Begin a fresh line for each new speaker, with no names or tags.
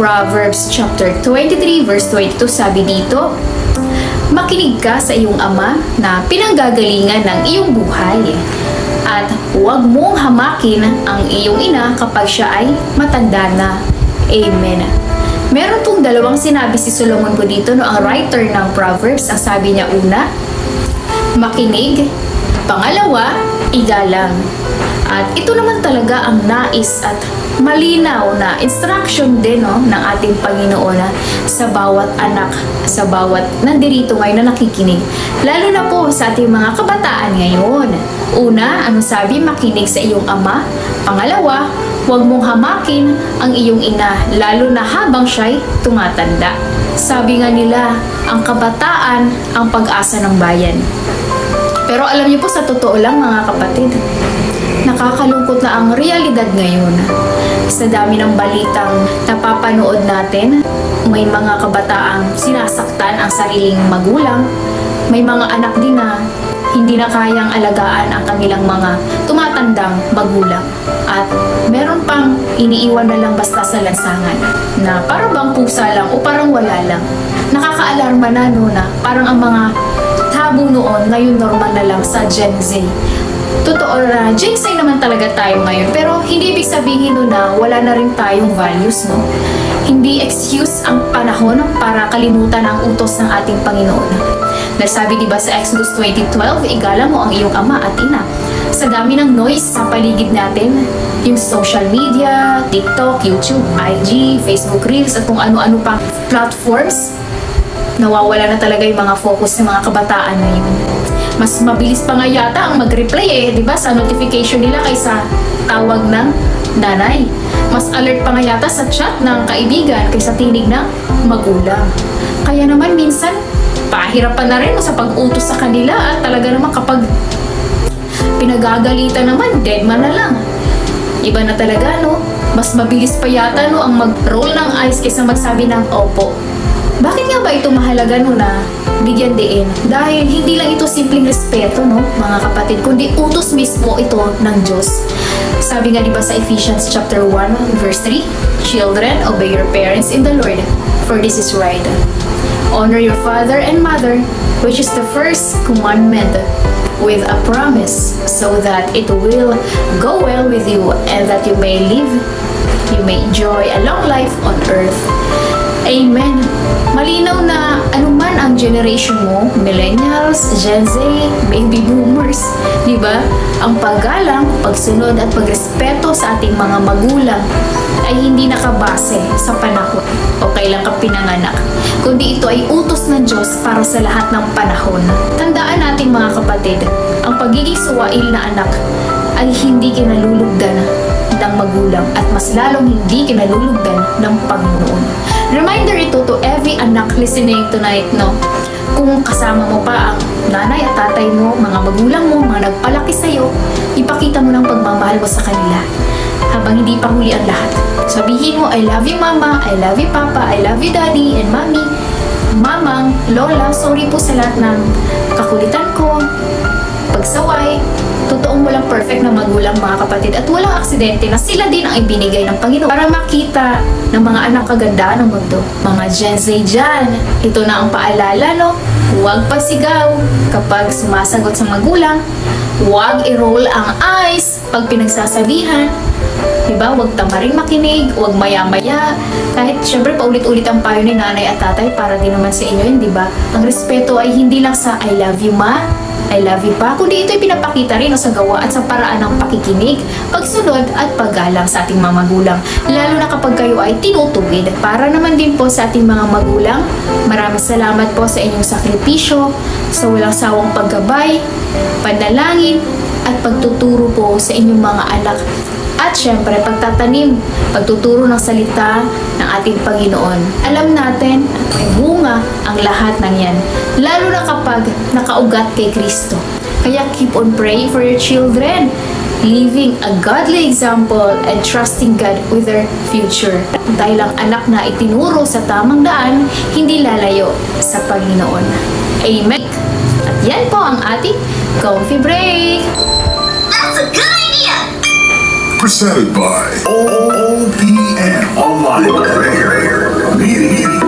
Proverbs chapter 23 verse 22, sabi dito, makinig ka sa iyong ama na pinanggagalingan ng iyong buhay, at huwag mong hamakin ang iyong ina kapag siya ay matanda na. Amen. Meron pong dalawang sinabi si Solomon po dito, no, ang writer ng Proverbs. Ang sabi niya, una, makinig. Pangalawa, igalang. At ito naman talaga ang nais at malinaw na instruction din, no, ng ating Panginoon sa bawat anak, sa bawat nandirito ngayon na nakikinig. Lalo na po sa ating mga kabataan ngayon. Una, ano sabi? Makinig sa iyong ama. Pangalawa, huwag mong hamakin ang iyong ina, lalo na habang siya'y tumatanda. Sabi nga nila, ang kabataan ang pag-asa ng bayan. Pero alam niyo po, sa totoo lang mga kapatid, nakakalungkot na ang realidad ngayon. Sa dami ng balitang napapanood natin, may mga kabataang sinasaktan ang sariling magulang, may mga anak din na hindi na kayang alagaan ang kanilang mga tumatandang magulang. At meron pang iniiwan na lang basta sa lansangan, na parang bang pusa lang o parang wala lang. Nakakaalarma na, no, na parang ang mga tabu noon, ngayon normal na lang sa Gen Z. Totoo na, Gen Z naman talaga tayo ngayon, pero hindi ibig sabihin no na wala na rin tayong values, no? Hindi excuse ang panahon para kalimutan ang utos ng ating Panginoon. Nasabi diba sa Exodus 20:12, igalang mo ang iyong ama at ina. Sa dami ng noise sa paligid natin, yung social media, TikTok, YouTube, IG, Facebook Reels, at kung ano-ano pang platforms, nawawala na talaga yung mga focus ng mga kabataan ngayon. Mas mabilis pa nga yata ang mag-reply diba, sa notification nila kaysa tawag ng nanay. Mas alert pa nga yata sa chat ng kaibigan kaysa tinig ng magulang. Kaya naman minsan, pahirapan na rin sa pag-utos sa kanila, at talaga naman kapag pinagagalitan naman, dead man na lang. Iba na talaga, no? Mas mabilis pa yata, no, ang mag-roll ng eyes kaysa magsabi ng opo. Bakit nga ba ito mahalaga, no, na bigyan diin? Dahil hindi lang ito simpleng respeto, no, mga kapatid, kundi utos mismo ito ng Diyos. Sabi nga diba sa Ephesians chapter 1 verse 3, children, obey your parents in the Lord, for this is right. Honor your father and mother, which is the first commandment, with a promise, so that it will go well with you and that you may enjoy a long life on earth. Amen. Malinaw na anuman ang generation mo, millennials, Gen Z, baby boomers, di ba? Ang paggalang, pagsunod at pagrespeto sa ating mga magulang ay hindi nakabase sa panahon o kailan ka pinanganak, kundi ito ay utos ng Diyos para sa lahat ng panahon. Tandaan natin mga kapatid, ang pagiging suwail na anak ay hindi kinalulugdan ng magulang at mas lalong hindi kinalulugdan ng Panginoon. Reminder ito to every anak listening tonight, no? Kung kasama mo pa ang nanay at tatay mo, mga magulang mo, mga nagpalaki sa'yo, ipakita mo ng pagmamahal mo sa kanila habang hindi pa huli ang lahat. Sabihin mo, I love you mama, I love you papa, I love you daddy and mommy, mamang, lola, sorry po sa lahat ng kakulitan ko, pagsaway. Totoong walang perfect na magulang mga kapatid, at walang aksidente na sila din ang ibinigay ng Panginoon para makita ng mga anak kagandaan ng mundo. Mga Gen Z dyan, ito na ang paalala, no? Huwag pasigaw kapag sumasagot sa magulang. Huwag i-roll ang eyes pag pinagsasabihan. Diba? Huwag tamaring makinig, huwag maya-maya. Kahit syempre paulit-ulit ang payo ni nanay at tatay para din naman sa inyo yun, diba? Ang respeto ay hindi lang sa I love you ma, I love you pa, kundi ito'y pinapakita rin sa gawa at sa paraan ng pakikinig, pagsunod at paggalang sa ating mga magulang. Lalo na kapag kayo ay tinutuwid. Para naman din po sa ating mga magulang, maraming salamat po sa inyong sakripisyo, sa walang sawang paggabay, panalangin, at pagtuturo po sa inyong mga anak. At syempre, pagtatanim, pagtuturo ng salita ng ating Panginoon. Alam natin, may bunga ang lahat ng yan. Lalo na kapag nakaugat kay Kristo. Kaya keep on praying for your children, living a godly example and trusting God with their future. Dahil ang anak na itinuro sa tamang daan, hindi lalayo sa Panginoon. Amen. At yan po ang ating Comfy Break.
That's a good idea!
Presented by OPM Online Prayer. Here, here,